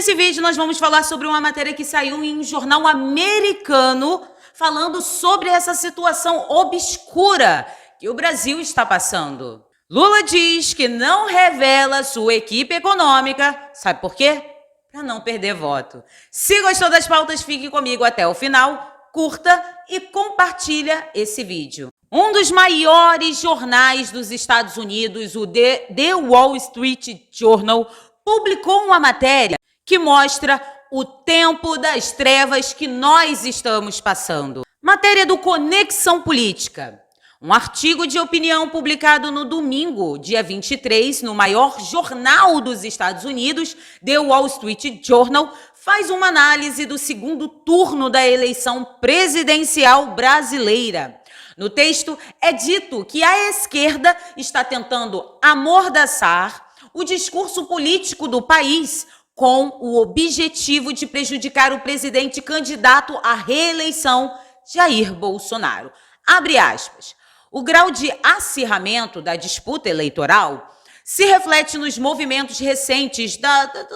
Nesse vídeo nós vamos falar sobre uma matéria que saiu em um jornal americano falando sobre essa situação obscura que o Brasil está passando. Lula diz que não revela sua equipe econômica, sabe por quê? Para não perder voto. Se gostou das pautas, fique comigo até o final, curta e compartilha esse vídeo. Um dos maiores jornais dos Estados Unidos, o The Wall Street Journal, publicou uma matéria que mostra o tempo das trevas que nós estamos passando. Matéria do Conexão Política. Um artigo de opinião publicado no domingo, dia 23, no maior jornal dos Estados Unidos, The Wall Street Journal, faz uma análise do segundo turno da eleição presidencial brasileira. No texto, é dito que a esquerda está tentando amordaçar o discurso político do país com o objetivo de prejudicar o presidente candidato à reeleição, Jair Bolsonaro. Abre aspas. O grau de acirramento da disputa eleitoral se reflete nos movimentos recentes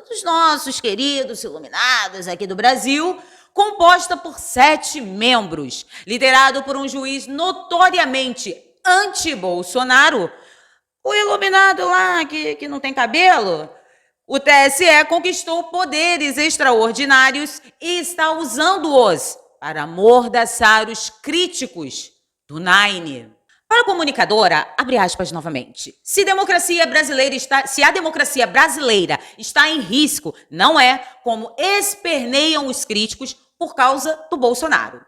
dos nossos queridos iluminados aqui do Brasil, composta por 7 membros, liderado por um juiz notoriamente anti-Bolsonaro, o iluminado lá que não tem cabelo. O TSE conquistou poderes extraordinários e está usando-os para amordaçar os críticos do Nine. Para a comunicadora, abre aspas novamente, se a democracia brasileira está em risco, não é como esperneiam os críticos por causa do Bolsonaro.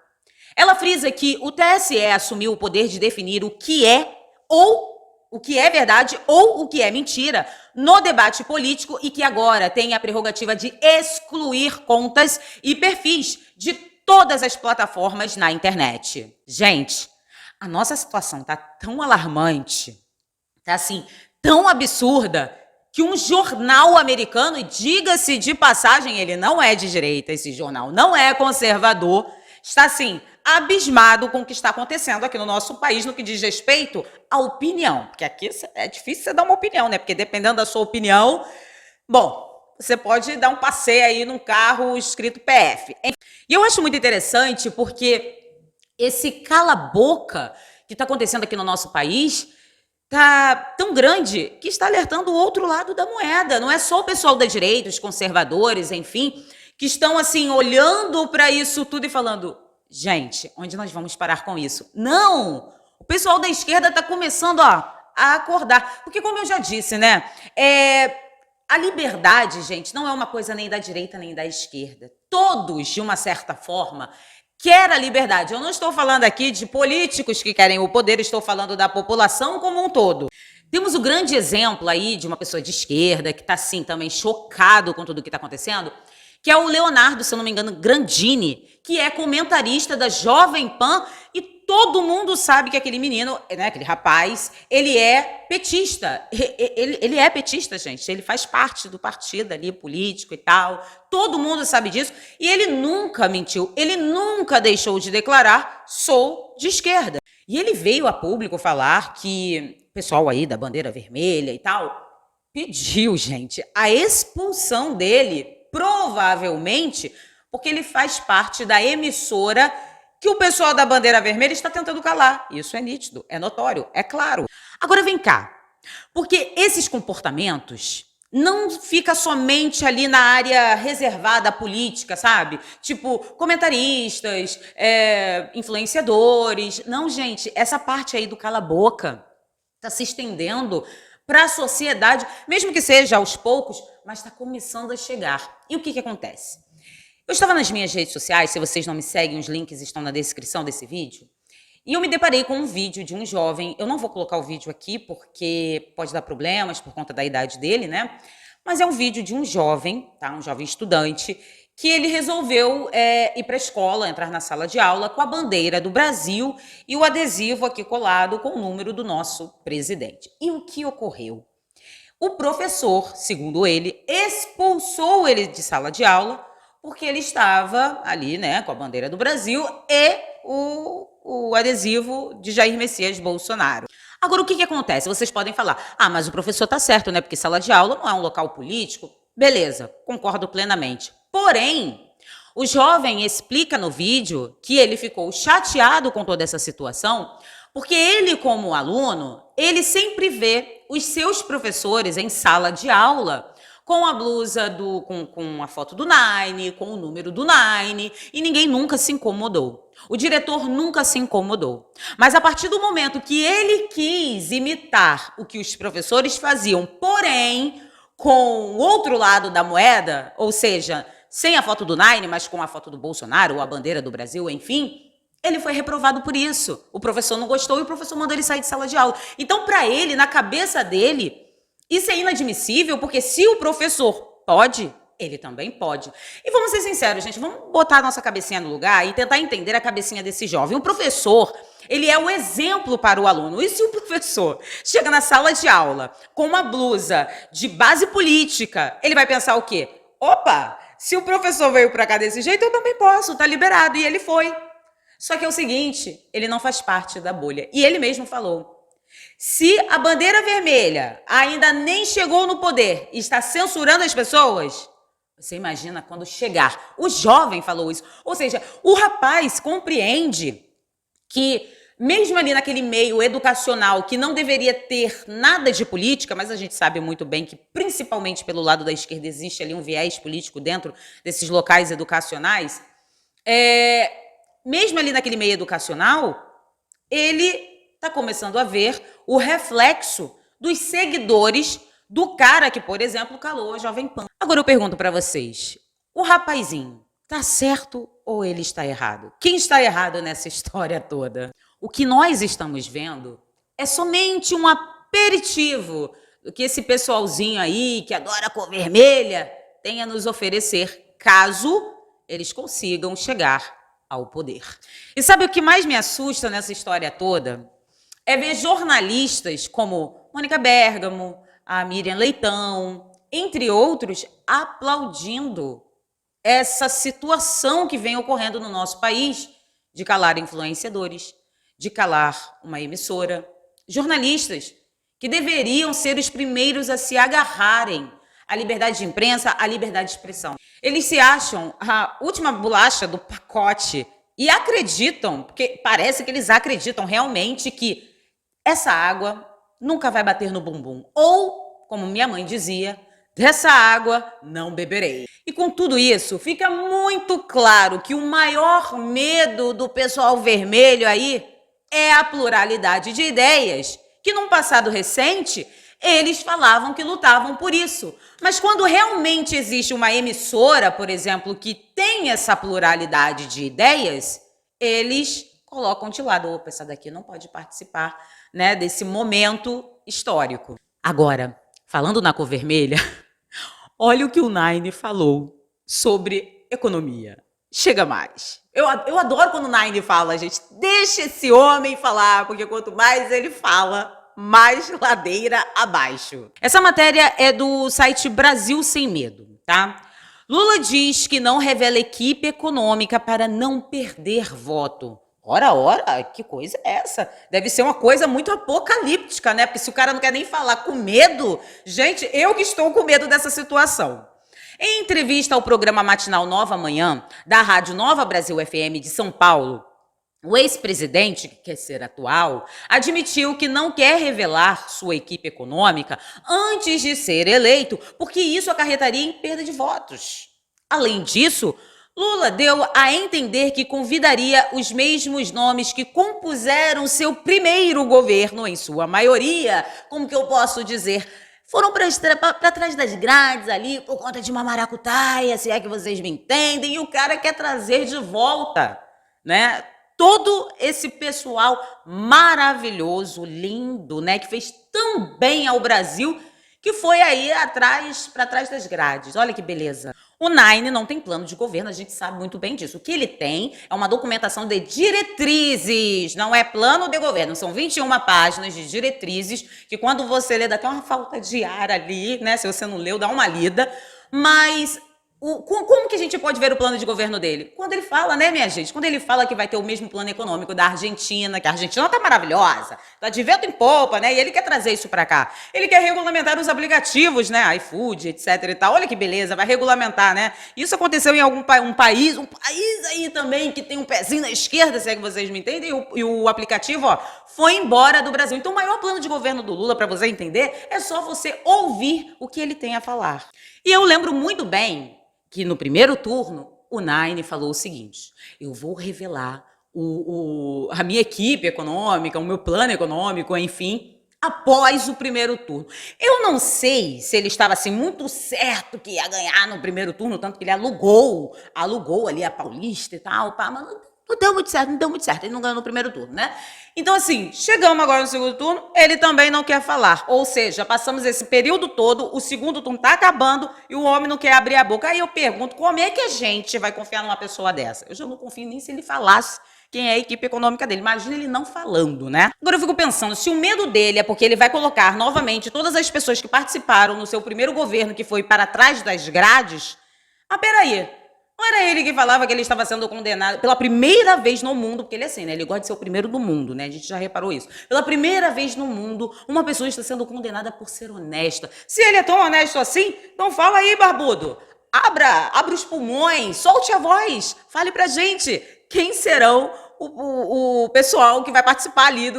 Ela frisa que o TSE assumiu o poder de definir o que é verdade ou o que é mentira no debate político e que agora tem a prerrogativa de excluir contas e perfis de todas as plataformas na internet. Gente, a nossa situação tá tão alarmante, tá assim, tão absurda, que um jornal americano, e diga-se de passagem, ele não é de direita, esse jornal não é conservador, está assim, abismado com o que está acontecendo aqui no nosso país no que diz respeito à opinião. Porque aqui é difícil você dar uma opinião, né? Porque dependendo da sua opinião, bom, você pode dar um passeio aí num carro escrito PF. E eu acho muito interessante porque esse cala-boca que está acontecendo aqui no nosso país tá tão grande que está alertando o outro lado da moeda. Não é só o pessoal da direita, os conservadores, enfim, que estão assim olhando para isso tudo e falando: gente, onde nós vamos parar com isso? Não! O pessoal da esquerda está começando a acordar. Porque, como eu já disse, né? A liberdade, gente, não é uma coisa nem da direita nem da esquerda. Todos, de uma certa forma, querem a liberdade. Eu não estou falando aqui de políticos que querem o poder, estou falando da população como um todo. Temos o grande exemplo aí de uma pessoa de esquerda que está, assim, também chocado com tudo o que está acontecendo, que é o Leonardo, se eu não me engano, Grandini, que é comentarista da Jovem Pan, e todo mundo sabe que aquele menino, né, aquele rapaz, ele é petista. Ele é petista, gente. Ele faz parte do partido ali, político e tal. Todo mundo sabe disso. E ele nunca mentiu. Ele nunca deixou de declarar: sou de esquerda. E ele veio a público falar que o pessoal aí da bandeira vermelha e tal pediu, gente, a expulsão dele, provavelmente porque ele faz parte da emissora que o pessoal da bandeira vermelha está tentando calar. Isso é nítido, é notório, é claro. Agora vem cá, porque esses comportamentos não ficam somente ali na área reservada à política, sabe? Tipo, comentaristas, influenciadores. Não, gente, essa parte aí do cala-boca está se estendendo para a sociedade, mesmo que seja aos poucos, mas está começando a chegar. E o que acontece? Eu estava nas minhas redes sociais, se vocês não me seguem, os links estão na descrição desse vídeo, e eu me deparei com um vídeo de um jovem. Eu não vou colocar o vídeo aqui porque pode dar problemas por conta da idade dele, né? Mas é um vídeo de um jovem, tá? Um jovem estudante, que ele resolveu ir para a escola, entrar na sala de aula com a bandeira do Brasil e o adesivo aqui colado com o número do nosso presidente. E o que ocorreu? O professor, segundo ele, expulsou ele de sala de aula porque ele estava ali, né, com a bandeira do Brasil e o adesivo de Jair Messias Bolsonaro. Agora, o que acontece? Vocês podem falar: ah, mas o professor tá certo, né, porque sala de aula não é um local político. Beleza, concordo plenamente. Porém, o jovem explica no vídeo que ele ficou chateado com toda essa situação, porque ele, como aluno, ele sempre vê os seus professores em sala de aula com a blusa com a foto do Nine, com o número do Nine, e ninguém nunca se incomodou. O diretor nunca se incomodou. Mas a partir do momento que ele quis imitar o que os professores faziam, porém, com o outro lado da moeda, ou seja, sem a foto do Nine, mas com a foto do Bolsonaro, ou a bandeira do Brasil, enfim, ele foi reprovado por isso. O professor não gostou e o professor mandou ele sair de sala de aula. Então, para ele, na cabeça dele, isso é inadmissível, porque se o professor pode, ele também pode. E vamos ser sinceros, gente, vamos botar a nossa cabecinha no lugar e tentar entender a cabecinha desse jovem. O professor, ele é o exemplo para o aluno. E se o professor chega na sala de aula com uma blusa de base política, ele vai pensar o quê? Opa, se o professor veio para cá desse jeito, eu também posso, tá liberado. E ele foi. Só que é o seguinte, ele não faz parte da bolha. E ele mesmo falou, se a bandeira vermelha ainda nem chegou no poder e está censurando as pessoas, você imagina quando chegar. O jovem falou isso. Ou seja, o rapaz compreende que mesmo ali naquele meio educacional que não deveria ter nada de política, mas a gente sabe muito bem que principalmente pelo lado da esquerda existe ali um viés político dentro desses locais educacionais, mesmo ali naquele meio educacional, ele está começando a ver o reflexo dos seguidores do cara que, por exemplo, calou a Jovem Pan. Agora eu pergunto para vocês, o rapazinho tá certo ou ele está errado? Quem está errado nessa história toda? O que nós estamos vendo é somente um aperitivo do que esse pessoalzinho aí, que adora a cor vermelha, tem a nos oferecer, caso eles consigam chegar ao poder. E sabe o que mais me assusta nessa história toda? É ver jornalistas como Mônica Bergamo, a Miriam Leitão, entre outros, aplaudindo essa situação que vem ocorrendo no nosso país de calar influenciadores, de calar uma emissora. Jornalistas que deveriam ser os primeiros a se agarrarem à liberdade de imprensa, à liberdade de expressão. Eles se acham a última bolacha do pacote e acreditam, porque parece que eles acreditam realmente que essa água nunca vai bater no bumbum. Ou, como minha mãe dizia, dessa água não beberei. E com tudo isso, fica muito claro que o maior medo do pessoal vermelho aí é a pluralidade de ideias, que num passado recente, eles falavam que lutavam por isso. Mas quando realmente existe uma emissora, por exemplo, que tem essa pluralidade de ideias, eles colocam de lado. Opa, essa daqui não pode participar, né, desse momento histórico. Agora, falando na cor vermelha, olha o que o Nine falou sobre economia. Chega mais. Eu adoro quando o Nine fala, gente. Deixa esse homem falar, porque quanto mais ele fala, mais ladeira abaixo. Essa matéria é do site Brasil Sem Medo, tá? Lula diz que não revela equipe econômica para não perder voto. Ora, que coisa é essa? Deve ser uma coisa muito apocalíptica, né? Porque se o cara não quer nem falar com medo, gente, eu que estou com medo dessa situação. Em entrevista ao programa matinal Nova Manhã, da Rádio Nova Brasil FM de São Paulo, o ex-presidente, que quer ser atual, admitiu que não quer revelar sua equipe econômica antes de ser eleito, porque isso acarretaria em perda de votos. Além disso, Lula deu a entender que convidaria os mesmos nomes que compuseram seu primeiro governo, em sua maioria, como que eu posso dizer, foram para trás das grades ali por conta de uma maracutaia, se é que vocês me entendem, e o cara quer trazer de volta, né? Todo esse pessoal maravilhoso, lindo, né, que fez tão bem ao Brasil, que foi aí para trás das grades. Olha que beleza. O Nine não tem plano de governo, a gente sabe muito bem disso. O que ele tem é uma documentação de diretrizes, não é plano de governo. São 21 páginas de diretrizes, que quando você lê, dá até uma falta de ar ali, né? Se você não leu, dá uma lida. Mas Como que a gente pode ver o plano de governo dele? Quando ele fala, né, minha gente? Quando ele fala que vai ter o mesmo plano econômico da Argentina, que a Argentina tá maravilhosa, tá de vento em popa, né? E ele quer trazer isso para cá. Ele quer regulamentar os aplicativos, né? iFood, etc e tal. Olha que beleza, vai regulamentar, né? Isso aconteceu em algum um país aí também que tem um pezinho na esquerda, se é que vocês me entendem, e o aplicativo, ó, foi embora do Brasil. Então, o maior plano de governo do Lula, para você entender, é só você ouvir o que ele tem a falar. E eu lembro muito bem que no primeiro turno, o Nine falou o seguinte: eu vou revelar a minha equipe econômica, o meu plano econômico, enfim, após o primeiro turno. Eu não sei se ele estava assim muito certo que ia ganhar no primeiro turno, tanto que ele alugou ali a Paulista e tal, pá, mas não deu muito certo, ele não ganhou no primeiro turno, né? Então, assim, chegamos agora no segundo turno, ele também não quer falar. Ou seja, passamos esse período todo, o segundo turno tá acabando e o homem não quer abrir a boca. Aí eu pergunto, como é que a gente vai confiar numa pessoa dessa? Eu já não confio nem se ele falasse quem é a equipe econômica dele. Imagina ele não falando, né? Agora eu fico pensando, se o medo dele é porque ele vai colocar novamente todas as pessoas que participaram no seu primeiro governo, que foi para trás das grades, peraí. Não era ele que falava que ele estava sendo condenado pela primeira vez no mundo, porque ele é assim, né? Ele gosta de ser o primeiro do mundo, né? A gente já reparou isso. Pela primeira vez no mundo, uma pessoa está sendo condenada por ser honesta. Se ele é tão honesto assim, então fala aí, barbudo. Abra os pulmões, solte a voz, fale pra gente quem serão o pessoal que vai participar ali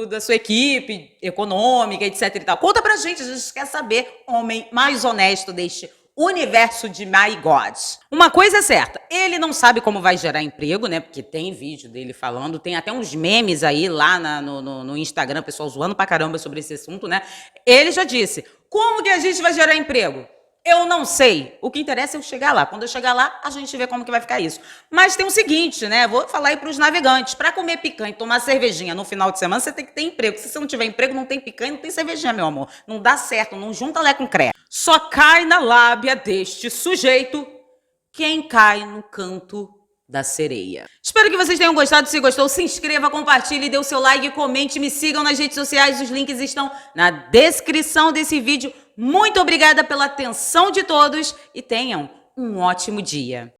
da sua equipe econômica, etc e tal. Conta pra gente, a gente quer saber, homem mais honesto deste universo de My God. Uma coisa é certa, ele não sabe como vai gerar emprego, né? Porque tem vídeo dele falando, tem até uns memes aí lá no Instagram, pessoal zoando pra caramba sobre esse assunto, né? Ele já disse, como que a gente vai gerar emprego? Eu não sei. O que interessa é eu chegar lá. Quando eu chegar lá, a gente vê como que vai ficar isso. Mas tem o seguinte, né? Vou falar aí para os navegantes. Para comer picanha e tomar cervejinha no final de semana, você tem que ter emprego. Se você não tiver emprego, não tem picanha, não tem cervejinha, meu amor. Não dá certo, não junta lé com cré. Só cai na lábia deste sujeito quem cai no canto da sereia. Espero que vocês tenham gostado. Se gostou, se inscreva, compartilhe, dê o seu like, comente, me sigam nas redes sociais. Os links estão na descrição desse vídeo. Muito obrigada pela atenção de todos e tenham um ótimo dia.